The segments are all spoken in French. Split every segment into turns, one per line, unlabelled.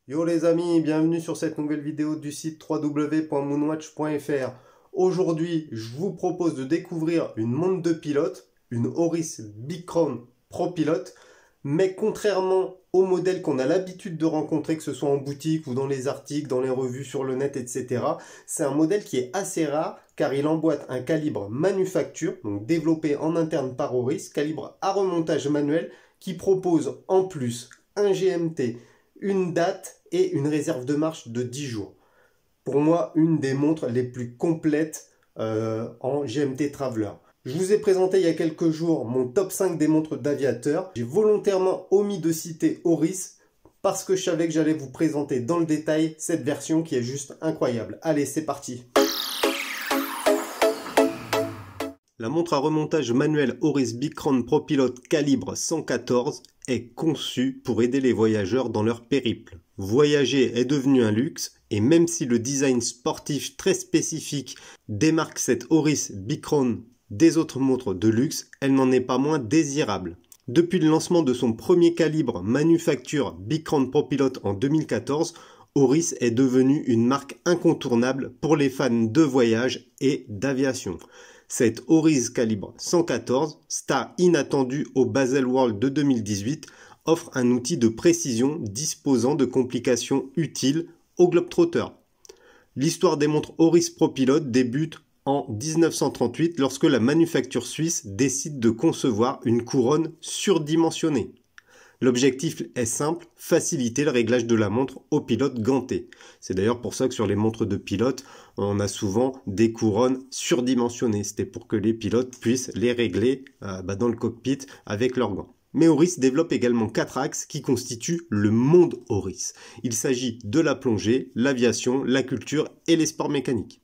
Yo les amis, bienvenue sur cette nouvelle vidéo du site www.moonwatch.fr. Aujourd'hui, je vous propose de découvrir une montre de pilote, une Oris Big Crown Pro Pilot, mais contrairement au modèle qu'on a l'habitude de rencontrer, que ce soit en boutique ou dans les articles, dans les revues sur le net, etc., c'est un modèle qui est assez rare car il emboîte un calibre manufacture, donc développé en interne par Oris, calibre à remontage manuel, qui propose en plus un GMT, une date et une réserve de marche de 10 jours. Pour moi, une des montres les plus complètes en GMT Traveler. Je vous ai présenté il y a quelques jours mon top 5 des montres d'aviateur. J'ai volontairement omis de citer Oris parce que je savais que j'allais vous présenter dans le détail cette version qui est juste incroyable. Allez, c'est parti! La montre à remontage manuel Oris Big Crown Pro Pilot calibre 114 est conçue pour aider les voyageurs dans leur périple. Voyager est devenu un luxe et même si le design sportif très spécifique démarque cette Oris Big Crown des autres montres de luxe, elle n'en est pas moins désirable. Depuis le lancement de son premier calibre manufacture Big Crown Pro Pilot en 2014, Oris est devenue une marque incontournable pour les fans de voyage et d'aviation. Cette Oris calibre 114, star inattendue au Baselworld de 2018, offre un outil de précision disposant de complications utiles aux globetrotters. L'histoire des montres Oris Pro Pilot débute en 1938 lorsque la manufacture suisse décide de concevoir une couronne surdimensionnée. L'objectif est simple, faciliter le réglage de la montre aux pilotes gantés. C'est d'ailleurs pour ça que sur les montres de pilotes, on a souvent des couronnes surdimensionnées. C'était pour que les pilotes puissent les régler dans le cockpit avec leurs gants. Mais Oris développe également 4 axes qui constituent le monde Oris. Il s'agit de la plongée, l'aviation, la culture et les sports mécaniques.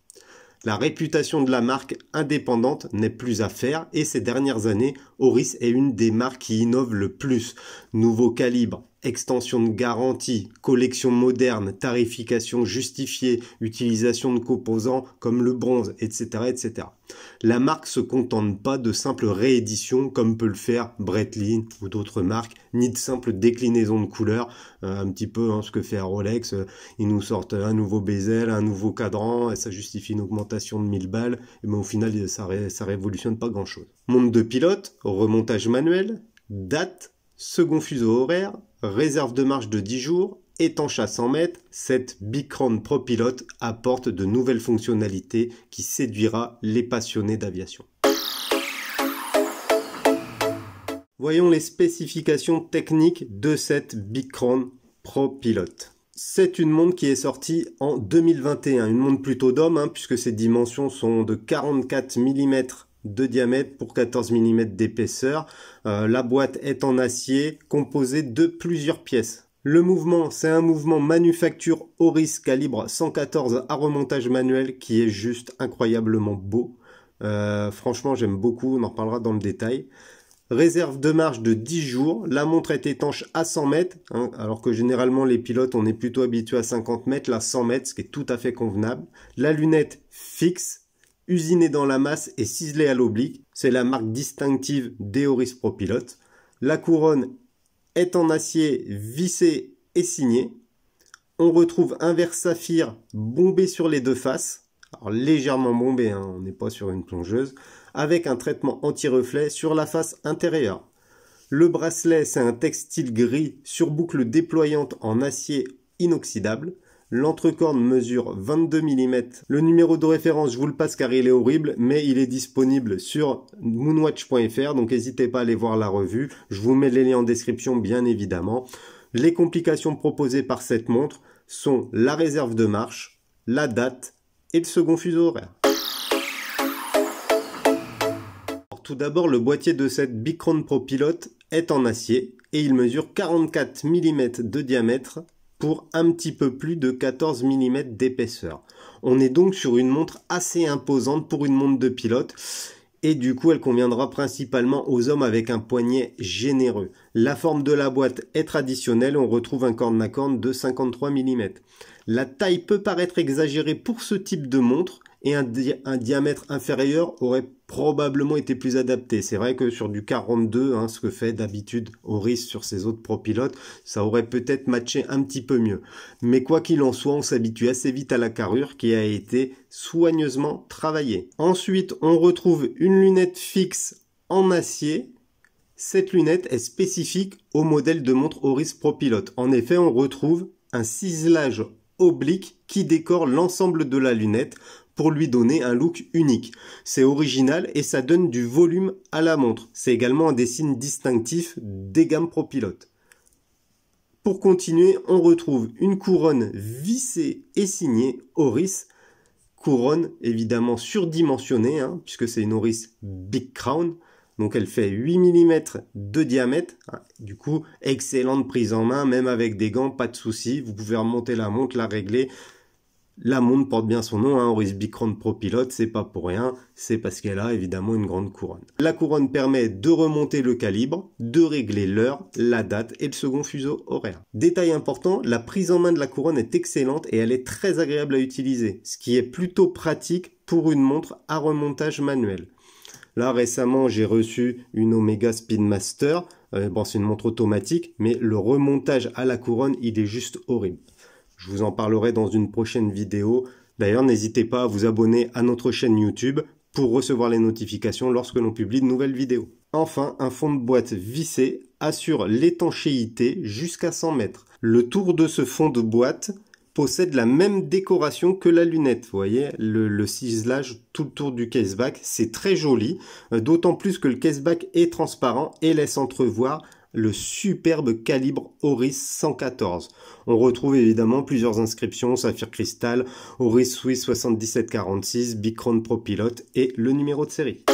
La réputation de la marque indépendante n'est plus à faire et ces dernières années, Oris est une des marques qui innove le plus. Nouveau calibre, extension de garantie, collection moderne, tarification justifiée, utilisation de composants comme le bronze, etc., etc. La marque se contente pas de simples rééditions comme peut le faire Breitling ou d'autres marques, ni de simples déclinaisons de couleurs, un petit peu ce que fait Rolex, ils nous sortent un nouveau bezel, un nouveau cadran, et ça justifie une augmentation de 1000 balles, mais au final ça révolutionne pas grand chose. Montre de pilote, remontage manuel, date, second fuseau horaire, réserve de marche de 10 jours, étanche à 100 mètres, cette Big Crown Pro Pilot apporte de nouvelles fonctionnalités qui séduira les passionnés d'aviation. Voyons les spécifications techniques de cette Big Crown Pro Pilot. C'est une montre qui est sortie en 2021, une montre plutôt d'homme puisque ses dimensions sont de 44 mm de diamètre pour 14 mm d'épaisseur. La boîte est en acier composée de plusieurs pièces. Le mouvement, c'est un mouvement manufacture Oris calibre 114 à remontage manuel qui est juste incroyablement beau. Franchement, j'aime beaucoup, on en reparlera dans le détail. Réserve de marche de 10 jours, la montre est étanche à 100 mètres, alors que généralement les pilotes on est plutôt habitué à 50 mètres, là 100 mètres, ce qui est tout à fait convenable. La lunette fixe, usinée dans la masse et ciselée à l'oblique, c'est la marque distinctive des Oris Pro Pilot. La couronne est en acier vissé et signé. On retrouve un verre saphir bombé sur les deux faces, alors légèrement bombé, on n'est pas sur une plongeuse, avec un traitement anti-reflet sur la face intérieure. Le bracelet, c'est un textile gris sur boucle déployante en acier inoxydable. L'entrecorne mesure 22 mm. Le numéro de référence, je vous le passe car il est horrible, mais il est disponible sur moonwatch.fr, donc n'hésitez pas à aller voir la revue. Je vous mets les liens en description, bien évidemment. Les complications proposées par cette montre sont la réserve de marche, la date et le second fuseau horaire. Tout d'abord, le boîtier de cette Big Crown Pro Pilot est en acier et il mesure 44 mm de diamètre pour un petit peu plus de 14 mm d'épaisseur. On est donc sur une montre assez imposante pour une montre de pilote et du coup elle conviendra principalement aux hommes avec un poignet généreux. La forme de la boîte est traditionnelle, on retrouve un corne à corne de 53 mm. La taille peut paraître exagérée pour ce type de montre et un diamètre inférieur aurait probablement été plus adapté. C'est vrai que sur du 42, ce que fait d'habitude Oris sur ses autres propilotes, ça aurait peut-être matché un petit peu mieux. Mais quoi qu'il en soit, on s'habitue assez vite à la carrure qui a été soigneusement travaillée. Ensuite, on retrouve une lunette fixe en acier. Cette lunette est spécifique au modèle de montre Oris Propilote. En effet, on retrouve un ciselage oblique qui décore l'ensemble de la lunette pour lui donner un look unique. C'est original et ça donne du volume à la montre. C'est également un des signes distinctifs des gammes Propilote. Pour continuer, on retrouve une couronne vissée et signée Oris. Couronne évidemment surdimensionnée, puisque c'est une Oris Big Crown. Donc elle fait 8 mm de diamètre. Du coup, excellente prise en main, même avec des gants, pas de souci. Vous pouvez remonter la montre, la régler. La montre porte bien son nom, Oris Big Crown Propilote, c'est pas pour rien, c'est parce qu'elle a évidemment une grande couronne. La couronne permet de remonter le calibre, de régler l'heure, la date et le second fuseau horaire. Détail important, la prise en main de la couronne est excellente et elle est très agréable à utiliser, ce qui est plutôt pratique pour une montre à remontage manuel. Là, récemment, j'ai reçu une Omega Speedmaster. C'est une montre automatique, mais le remontage à la couronne, il est juste horrible. Je vous en parlerai dans une prochaine vidéo. D'ailleurs, n'hésitez pas à vous abonner à notre chaîne YouTube pour recevoir les notifications lorsque l'on publie de nouvelles vidéos. Enfin, un fond de boîte vissé assure l'étanchéité jusqu'à 100 mètres. Le tour de ce fond de boîte possède la même décoration que la lunette. Vous voyez, le ciselage tout le tour du caseback, c'est très joli, d'autant plus que le caseback est transparent et laisse entrevoir le superbe calibre Oris 114. On retrouve évidemment plusieurs inscriptions, saphir cristal, Oris Swiss 7746, Big Crown Propilote et le numéro de série.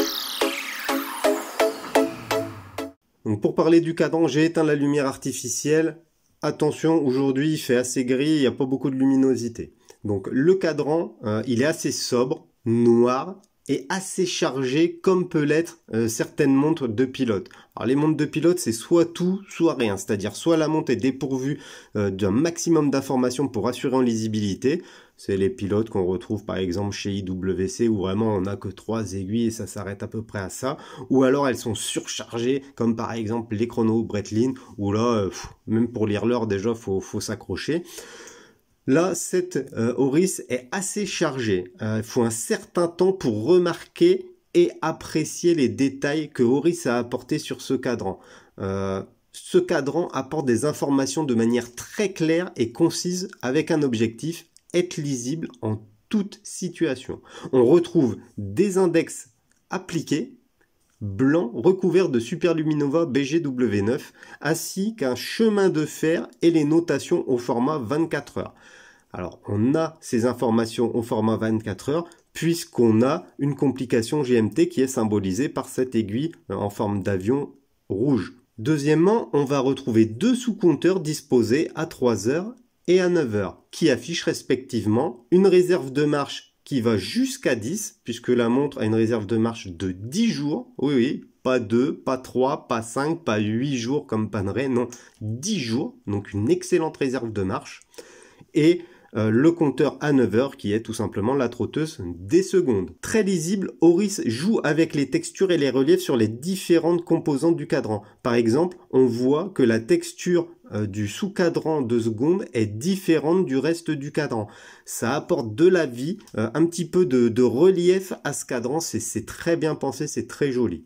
Donc pour parler du cadran, j'ai éteint la lumière artificielle. Attention, aujourd'hui il fait assez gris, il n'y a pas beaucoup de luminosité. Donc le cadran, il est assez sobre, noir et assez chargé comme peut l'être certaines montres de pilote. Alors les montres de pilote, c'est soit tout, soit rien. C'est-à-dire soit la montre est dépourvue d'un maximum d'informations pour assurer en lisibilité. C'est les pilotes qu'on retrouve par exemple chez IWC où vraiment on n'a que 3 aiguilles et ça s'arrête à peu près à ça. Ou alors elles sont surchargées comme par exemple les chronos Breitling où là, même pour lire l'heure déjà faut s'accrocher. Là, cette Oris est assez chargée. Il faut un certain temps pour remarquer et apprécier les détails que Oris a apportés sur ce cadran. Ce cadran apporte des informations de manière très claire et concise avec un objectif, être lisible en toute situation. On retrouve des index appliqués, blanc recouvert de Superluminova BGW9, ainsi qu'un chemin de fer et les notations au format 24 heures. Alors, on a ces informations au format 24 heures, puisqu'on a une complication GMT qui est symbolisée par cette aiguille en forme d'avion rouge. Deuxièmement, on va retrouver deux sous-compteurs disposés à 3 heures et à 9 heures, qui affichent respectivement une réserve de marche qui va jusqu'à 10, puisque la montre a une réserve de marche de 10 jours. Oui, pas 2, pas 3, pas 5, pas 8 jours comme Panerai, non, 10 jours, donc une excellente réserve de marche. Et le compteur à 9 heures qui est tout simplement la trotteuse des secondes. Très lisible, Oris joue avec les textures et les reliefs sur les différentes composantes du cadran. Par exemple, on voit que la texture du sous-cadran de seconde est différente du reste du cadran. Ça apporte de la vie, un petit peu de relief à ce cadran, c'est très bien pensé, c'est très joli.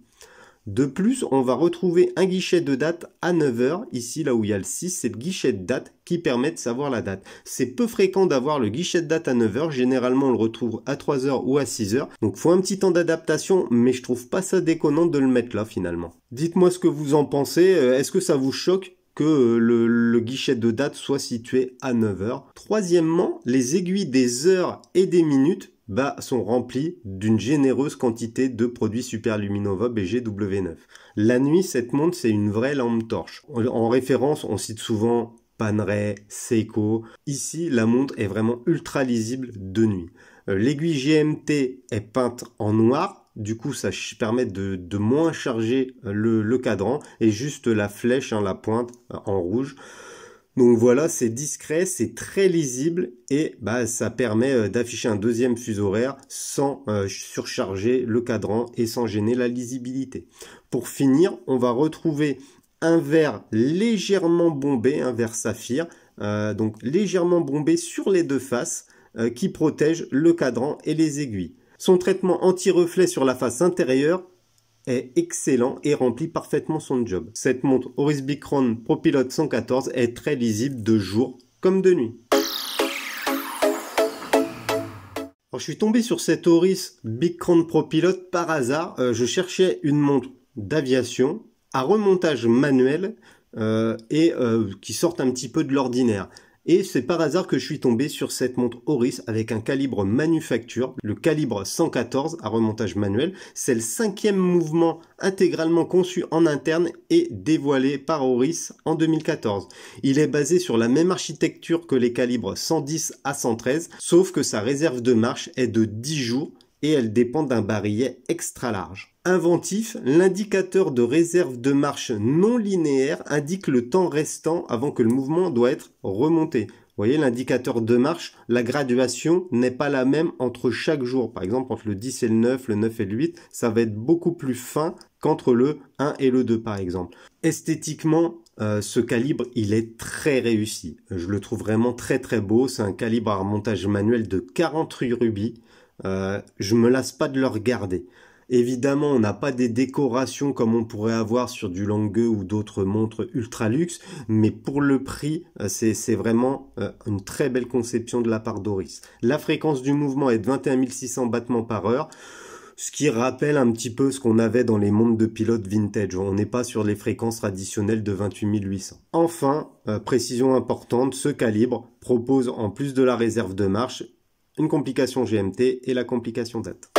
De plus, on va retrouver un guichet de date à 9 heures. Ici, là où il y a le 6, c'est le guichet de date qui permet de savoir la date. C'est peu fréquent d'avoir le guichet de date à 9 heures. Généralement, on le retrouve à 3 heures ou à 6 heures. Donc, faut un petit temps d'adaptation, mais je trouve pas ça déconnant de le mettre là, finalement. Dites-moi ce que vous en pensez. Est-ce que ça vous choque que le guichet de date soit situé à 9 heures? Troisièmement, les aiguilles des heures et des minutes sont remplis d'une généreuse quantité de produits Superluminova BGW9. La nuit, cette montre, c'est une vraie lampe torche. En référence, on cite souvent Panerai, Seiko. Ici, la montre est vraiment ultra lisible de nuit. L'aiguille GMT est peinte en noir. Du coup, ça permet de moins charger le cadran et juste la flèche, la pointe en rouge. Donc voilà, c'est discret, c'est très lisible et ça permet d'afficher un deuxième fuseau horaire sans surcharger le cadran et sans gêner la lisibilité. Pour finir, on va retrouver un verre légèrement bombé, un verre saphir, donc légèrement bombé sur les deux faces qui protège le cadran et les aiguilles. Son traitement anti-reflet sur la face intérieure est excellent et remplit parfaitement son job. Cette montre Oris Big Crown ProPilot 114 est très lisible de jour comme de nuit. Alors, je suis tombé sur cette Oris Big Crown ProPilot par hasard. Je cherchais une montre d'aviation à remontage manuel qui sorte un petit peu de l'ordinaire. Et c'est par hasard que je suis tombé sur cette montre Oris avec un calibre manufacture, le calibre 114 à remontage manuel. C'est le 5e mouvement intégralement conçu en interne et dévoilé par Oris en 2014. Il est basé sur la même architecture que les calibres 110 à 113, sauf que sa réserve de marche est de 10 jours et elle dépend d'un barillet extra large. Inventif, l'indicateur de réserve de marche non linéaire indique le temps restant avant que le mouvement doit être remonté. Vous voyez, l'indicateur de marche, la graduation n'est pas la même entre chaque jour. Par exemple, entre le 10 et le 9 et le 8, ça va être beaucoup plus fin qu'entre le 1 et le 2 par exemple. Esthétiquement, ce calibre, il est très réussi. Je le trouve vraiment très très beau. C'est un calibre à remontage manuel de 48 rubis. Je me lasse pas de le regarder. Évidemment, on n'a pas des décorations comme on pourrait avoir sur du Lange ou d'autres montres ultra luxe, mais pour le prix, c'est vraiment une très belle conception de la part d'Oris. La fréquence du mouvement est de 21 600 battements par heure, ce qui rappelle un petit peu ce qu'on avait dans les montres de pilotes vintage. On n'est pas sur les fréquences traditionnelles de 28 800. Enfin, précision importante, ce calibre propose en plus de la réserve de marche, une complication GMT et la complication date.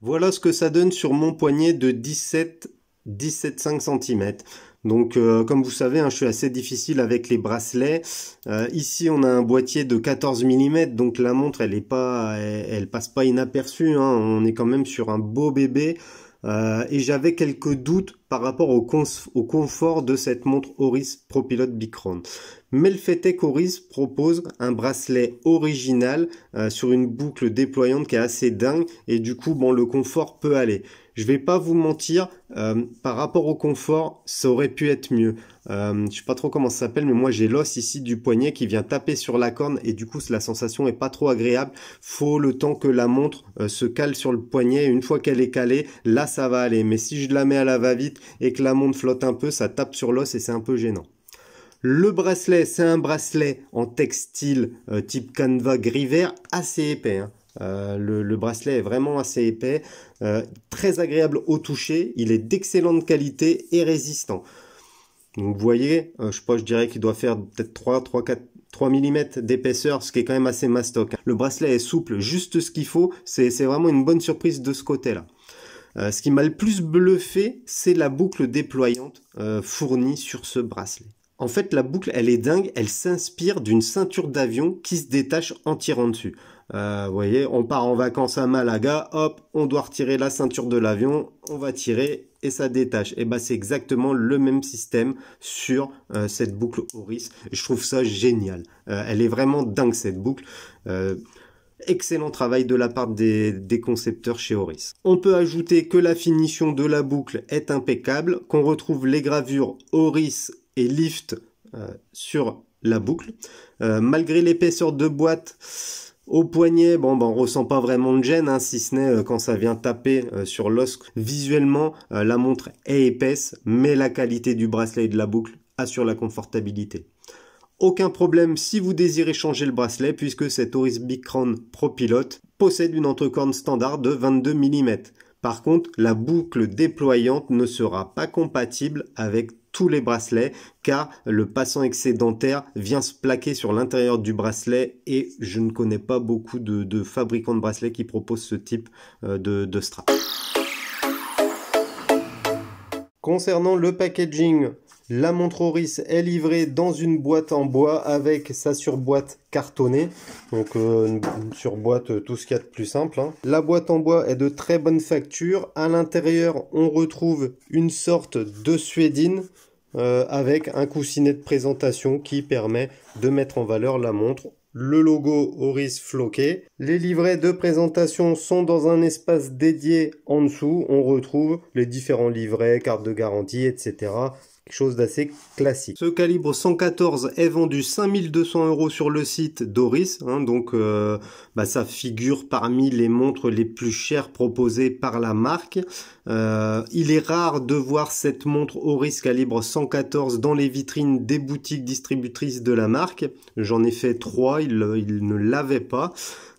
Voilà ce que ça donne sur mon poignet de 17,5 cm. Donc comme vous savez, je suis assez difficile avec les bracelets. Ici on a un boîtier de 14 mm, donc la montre elle passe pas inaperçue. On est quand même sur un beau bébé. Et j'avais quelques doutes par rapport au confort de cette montre Oris ProPilot Big Crown. Mais le fait est qu'Oris propose un bracelet original sur une boucle déployante qui est assez dingue et du coup le confort peut aller. Je vais pas vous mentir, par rapport au confort, ça aurait pu être mieux. Je sais pas trop comment ça s'appelle, mais moi j'ai l'os ici du poignet qui vient taper sur la corne et du coup la sensation est pas trop agréable. Faut le temps que la montre se cale sur le poignet. Une fois qu'elle est calée, là ça va aller. Mais si je la mets à la va-vite et que la montre flotte un peu, ça tape sur l'os et c'est un peu gênant. Le bracelet, c'est un bracelet en textile type canevas gris vert assez épais. Le bracelet est vraiment assez épais, très agréable au toucher, il est d'excellente qualité et résistant. Donc vous voyez, je dirais qu'il doit faire peut-être 3 mm d'épaisseur, ce qui est quand même assez mastoc. Le bracelet est souple, juste ce qu'il faut, c'est vraiment une bonne surprise de ce côté-là. Ce qui m'a le plus bluffé, c'est la boucle déployante fournie sur ce bracelet. En fait, la boucle, elle est dingue, elle s'inspire d'une ceinture d'avion qui se détache en tirant dessus. Vous voyez, on part en vacances à Malaga, hop, on doit retirer la ceinture de l'avion, on va tirer et ça détache. Et c'est exactement le même système sur cette boucle Oris. Je trouve ça génial. Elle est vraiment dingue cette boucle. Excellent travail de la part des concepteurs chez Oris. On peut ajouter que la finition de la boucle est impeccable, qu'on retrouve les gravures Oris et Lift sur la boucle. Malgré l'épaisseur de boîte au poignet, on ressent pas vraiment de gêne, si ce n'est quand ça vient taper sur l'os. Visuellement, la montre est épaisse, mais la qualité du bracelet et de la boucle assure la confortabilité. Aucun problème si vous désirez changer le bracelet, puisque cette Oris Big Crown ProPilot possède une entrecorne standard de 22 mm. Par contre, la boucle déployante ne sera pas compatible avec tous les bracelets car le passant excédentaire vient se plaquer sur l'intérieur du bracelet et je ne connais pas beaucoup de fabricants de bracelets qui proposent ce type de strap. Concernant le packaging, la montre Oris est livrée dans une boîte en bois avec sa surboîte cartonnée. Donc une surboîte, tout ce qu'il y a de plus simple. La boîte en bois est de très bonne facture. À l'intérieur, on retrouve une sorte de suédine. avec un coussinet de présentation qui permet de mettre en valeur la montre. Le logo Oris floqué. Les livrets de présentation sont dans un espace dédié en dessous. On retrouve les différents livrets, cartes de garantie, etc. Quelque chose d'assez classique. Ce calibre 114 est vendu 5200 € sur le site d'Oris. Donc ça figure parmi les montres les plus chères proposées par la marque. Il est rare de voir cette montre Oris calibre 114 dans les vitrines des boutiques distributrices de la marque. J'en ai fait 3, il ne l'avait pas.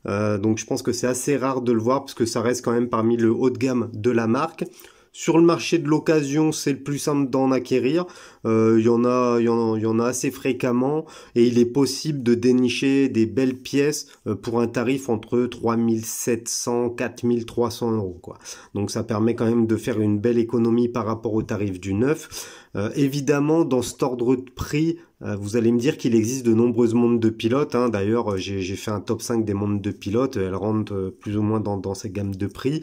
Donc je pense que c'est assez rare de le voir parce que ça reste quand même parmi le haut de gamme de la marque. Sur le marché de l'occasion, c'est le plus simple d'en acquérir. Il y en a assez fréquemment et il est possible de dénicher des belles pièces pour un tarif entre 3700 4300 €, quoi. Donc ça permet quand même de faire une belle économie par rapport au tarif du neuf. Évidemment, dans cet ordre de prix, vous allez me dire qu'il existe de nombreuses montres de pilote. D'ailleurs, j'ai fait un top 5 des montres de pilote. Elles rentrent plus ou moins dans ces gammes de prix.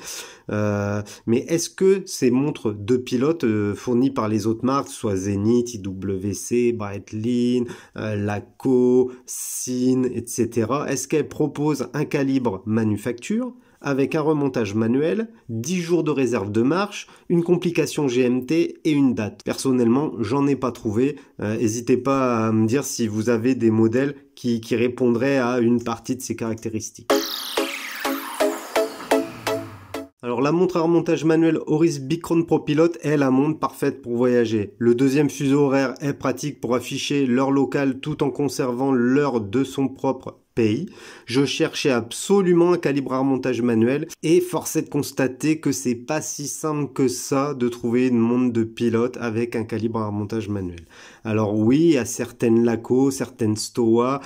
Mais est-ce que ces montres de pilote fournies par les autres marques, soit Zenith, IWC, Breitling, Laco, Sinn, etc., est-ce qu'elles proposent un calibre manufacture avec un remontage manuel, 10 jours de réserve de marche, une complication GMT et une date? Personnellement, j'en ai pas trouvé. N'hésitez pas à me dire si vous avez des modèles qui répondraient à une partie de ces caractéristiques. Alors la montre à remontage manuel Oris Bicron Pro Pilot est la montre parfaite pour voyager. Le deuxième fuseau horaire est pratique pour afficher l'heure locale tout en conservant l'heure de son propre pays. Je cherchais absolument un calibre à remontage manuel et force est de constater que c'est pas si simple que ça de trouver une montre de pilote avec un calibre à remontage manuel. Alors oui, il y a certaines Laco, certaines Stowa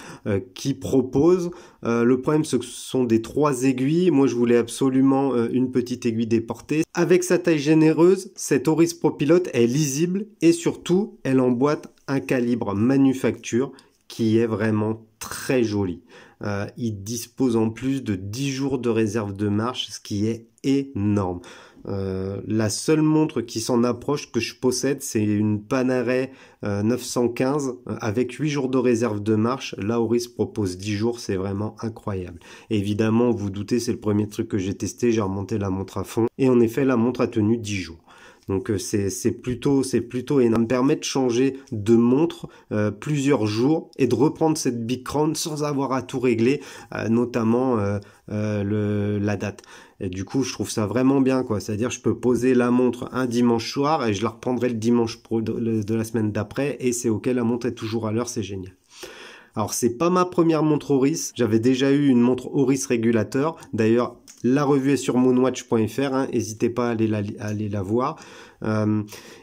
qui proposent. Le problème, c'est que ce sont des 3 aiguilles. Moi, je voulais absolument une petite aiguille déportée. Avec sa taille généreuse, cette Oris Pro Pilot est lisible et surtout, elle emboîte un calibre manufacture qui est vraiment très joli. Il dispose en plus de 10 jours de réserve de marche, ce qui est énorme. La seule montre qui s'en approche que je possède, c'est une Panerai 915 avec 8 jours de réserve de marche. Là, Oris propose 10 jours, c'est vraiment incroyable. Évidemment, vous doutez, c'est le premier truc que j'ai testé, j'ai remonté la montre à fond et en effet, la montre a tenu 10 jours. Donc c'est plutôt énorme. Ça me permet de changer de montre plusieurs jours et de reprendre cette Bicron sans avoir à tout régler, notamment la date. Et du coup, je trouve ça vraiment bien, quoi. C'est-à-dire, je peux poser la montre un dimanche soir et je la reprendrai le dimanche de la semaine d'après et c'est ok, la montre est toujours à l'heure, c'est génial. Alors, c'est pas ma première montre Oris. J'avais déjà eu une montre Oris régulateur. D'ailleurs, la revue est sur moonwatch.fr, n'hésitez pas à aller la voir.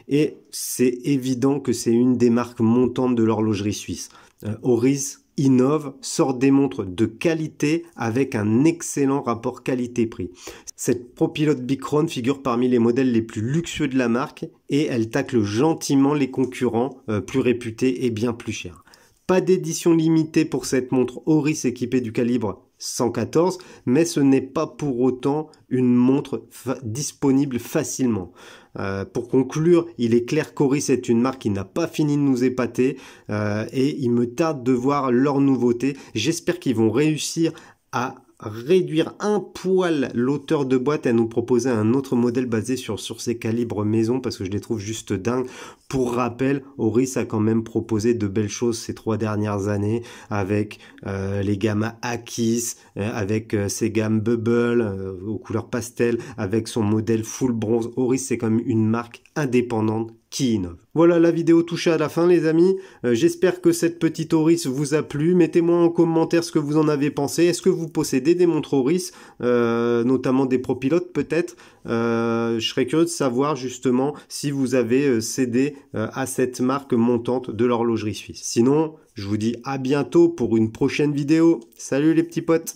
Et c'est évident que c'est une des marques montantes de l'horlogerie suisse. Oris innove, sort des montres de qualité avec un excellent rapport qualité-prix. Cette ProPilot Bicron figure parmi les modèles les plus luxueux de la marque et elle tacle gentiment les concurrents plus réputés et bien plus chers. Pas d'édition limitée pour cette montre Oris équipée du calibre 114, mais ce n'est pas pour autant une montre disponible facilement. Pour conclure, il est clair qu'Oris est une marque qui n'a pas fini de nous épater et il me tarde de voir leurs nouveautés. J'espère qu'ils vont réussir à réduire un poil l'auteur de boîte et à nous proposer un autre modèle basé sur ces calibres maison parce que je les trouve juste dingues. Pour rappel, Oris a quand même proposé de belles choses ces 3 dernières années avec les gammes Akis, avec ses gammes Bubble aux couleurs pastel, avec son modèle full bronze. Oris, c'est quand même une marque indépendante qui innove. Voilà, la vidéo touche à la fin, les amis. J'espère que cette petite Oris vous a plu. Mettez-moi en commentaire ce que vous en avez pensé. Est-ce que vous possédez des montres Oris, notamment des ProPilot peut-être? Je serais curieux de savoir justement si vous avez cédé à cette marque montante de l'horlogerie suisse. Sinon, je vous dis à bientôt pour une prochaine vidéo. Salut les petits potes!